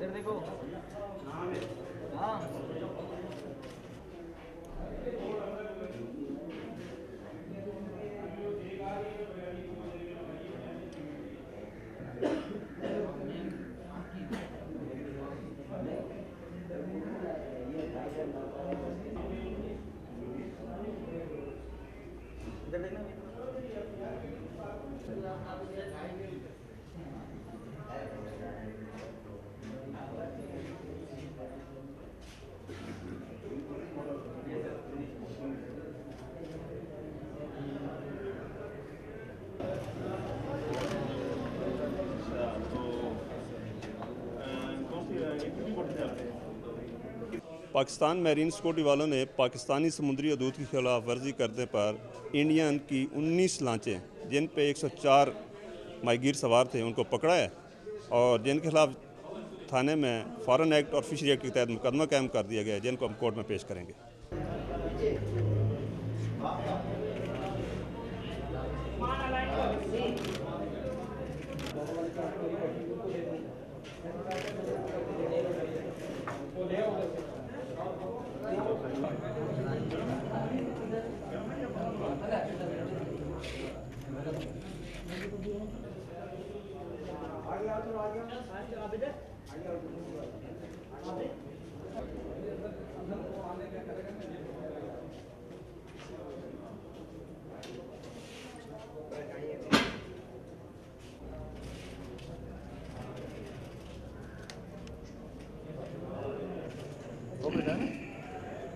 इधर देखो। हाँ इधर देखना। पाकिस्तान मैरीन सिक्योरिटी वालों ने पाकिस्तानी समुद्री हदूद की खिलाफ वर्जी करने पर इंडियन की 19 लांचें जिन पे 104 माहीगीर सवार थे उनको पकड़ा है और जिनके खिलाफ थाने में फॉरेन एक्ट और फिशरी एक्ट के तहत मुकदमा कायम कर दिया गया है, जिनको हम कोर्ट में पेश करेंगे।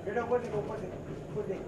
बेटा ऊपर देखो, ऊपर देखो, ऊपर देखो।